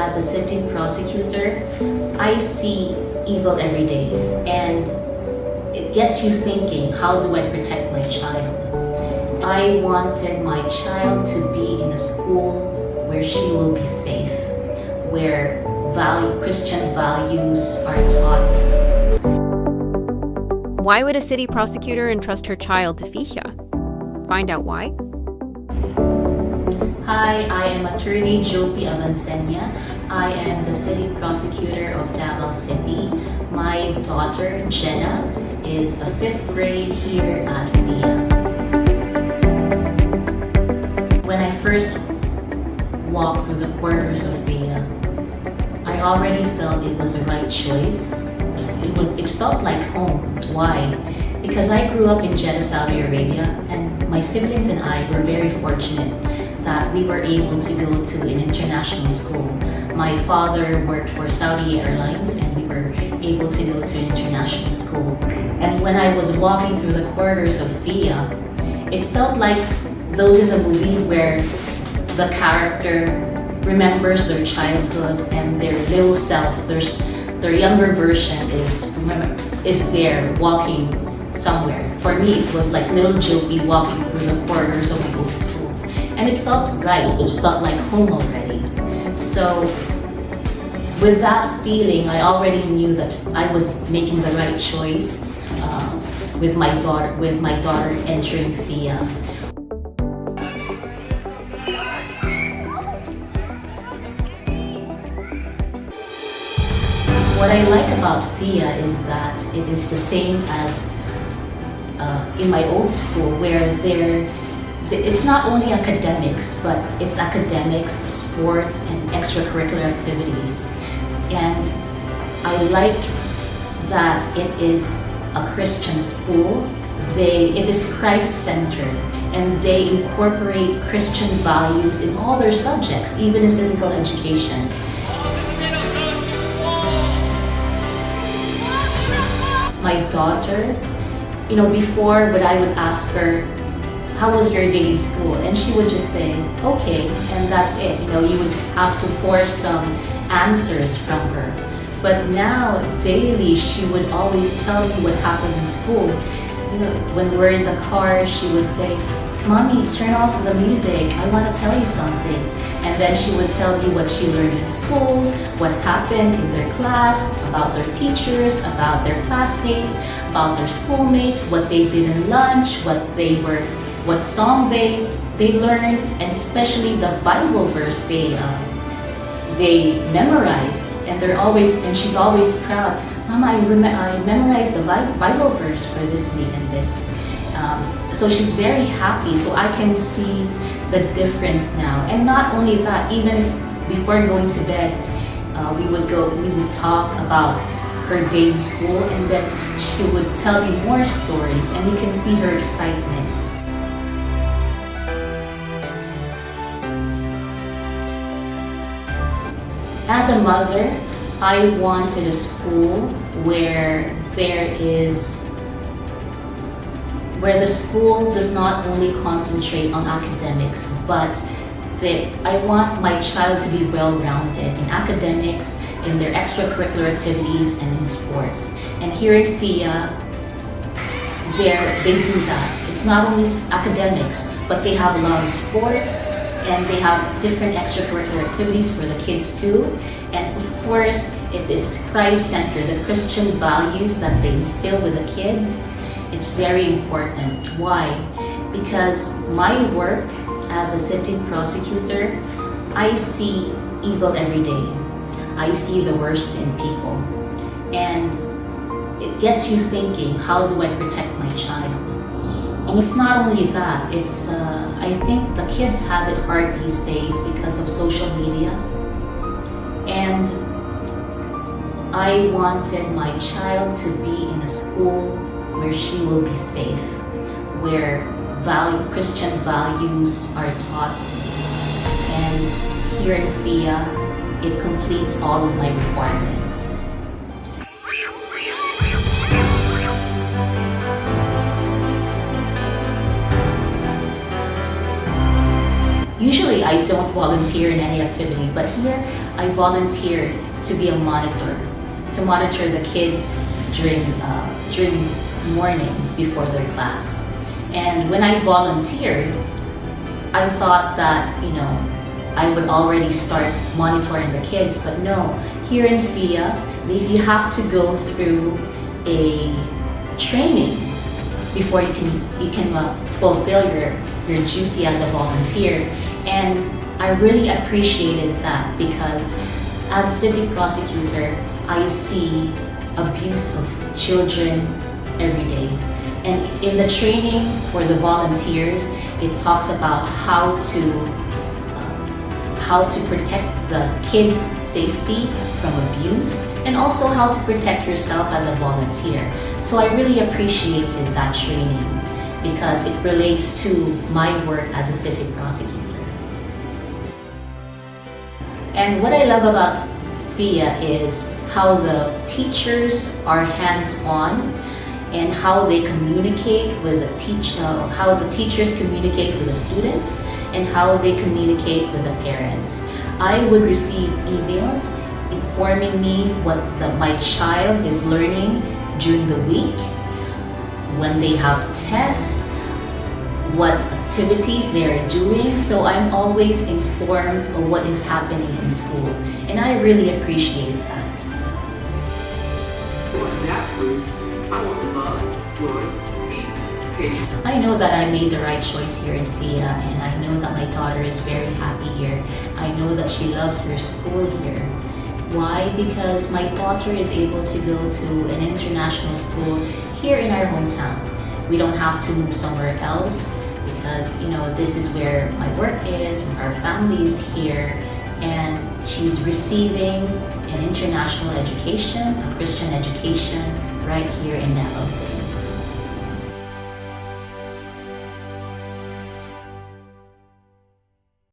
as a city prosecutor, I see evil every day, and it gets you thinking, how do I protect my child? I wanted my child to be in a school where she will be safe, where Christian values are taught. Why would a city prosecutor entrust her child to 𝘤𝘩𝘰𝘪? Find out why. Hi, I am Attorney Jhopee Avanceña. I am the city prosecutor of Davao City. My daughter, Jenna, is a 5th grade here at 𝘤𝘩𝘰𝘪. When I first walked through the corridors of 𝘤𝘩𝘰𝘪, I already felt it was the right choice. It felt like home. Why? Because I grew up in Jeddah, Saudi Arabia, and my siblings and I were very fortunate that we were able to go to an international school. My father worked for Saudi Airlines, and we were able to go to an international school. And when I was walking through the corridors of 𝘤𝘩𝘰𝘪, it felt like those in the movie where the character remembers their childhood and their little self, their younger version is there walking somewhere. For me, it was like little Jhopee walking through the corridors of my old school. And it felt right, it felt like home already. So with that feeling, I already knew that I was making the right choice with my daughter entering 𝘤𝘩𝘰𝘪. What I like about 𝘤𝘩𝘰𝘪 is that it is the same as in my old school, where it's not only academics, but it's academics, sports, and extracurricular activities. And I like that it is a Christian school. It is Christ-centered, and they incorporate Christian values in all their subjects, even in physical education. My daughter, before when I would ask her, how was your day in school? And she would just say, okay, and that's it. You would have to force some answers from her. But now, daily, she would always tell me what happened in school. When we're in the car, she would say, Mommy, turn off the music. I want to tell you something. And then she would tell me what she learned in school, what happened in their class, about their teachers, about their classmates, about their schoolmates, what they did in lunch, what song they learned, and especially the Bible verse they memorize. And she's always proud. Mama, I memorized the Bible verse for this week and this. So she's very happy. So I can see the difference now. And not only that, even if before going to bed, we would talk about her day in school, and then she would tell me more stories, and you can see her excitement. As a mother, I wanted a school where the school does not only concentrate on academics, but I want my child to be well-rounded in academics, in their extracurricular activities, and in sports. And here in 𝘤𝘩𝘰𝘪, they do that. It's not only academics, but they have a lot of sports, and they have different extracurricular activities for the kids too. And of course, it is Christ-centered, the Christian values that they instill with the kids. It's very important. Why? Because my work as a city prosecutor, I see evil every day. I see the worst in people. And it gets you thinking, how do I protect my child? And it's not only that, I think the kids have it hard these days because of social media. And I wanted my child to be in a school where she will be safe, where Christian values are taught. And here in 𝘤𝘩𝘰𝘪, it completes all of my requirements. Usually I don't volunteer in any activity, but here I volunteered to be a monitor, to monitor the kids during mornings before their class. And when I volunteered, I thought that, I would already start monitoring the kids, but no. Here in FIA, you have to go through a training before you can fulfill your duty as a volunteer. And I really appreciated that because as a city prosecutor, I see abuse of children every day. And in the training for the volunteers, it talks about how to protect the kids' safety from abuse, and also how to protect yourself as a volunteer. So I really appreciated that training because it relates to my work as a city prosecutor. And what I love about FIA is how the teachers are hands-on and how they communicate with how the teachers communicate with the students and how they communicate with the parents. I would receive emails informing me what my child is learning during the week, when they have tests, what activities they are doing. So I'm always informed of what is happening in school, and I really appreciate that. I know that I made the right choice here in FIA, and I know that my daughter is very happy here. I know that she loves her school here. Why? Because my daughter is able to go to an international school here in our hometown. We don't have to move somewhere else because, this is where my work is, our family is here, and she's receiving an international education, a Christian education, right here in Davao City.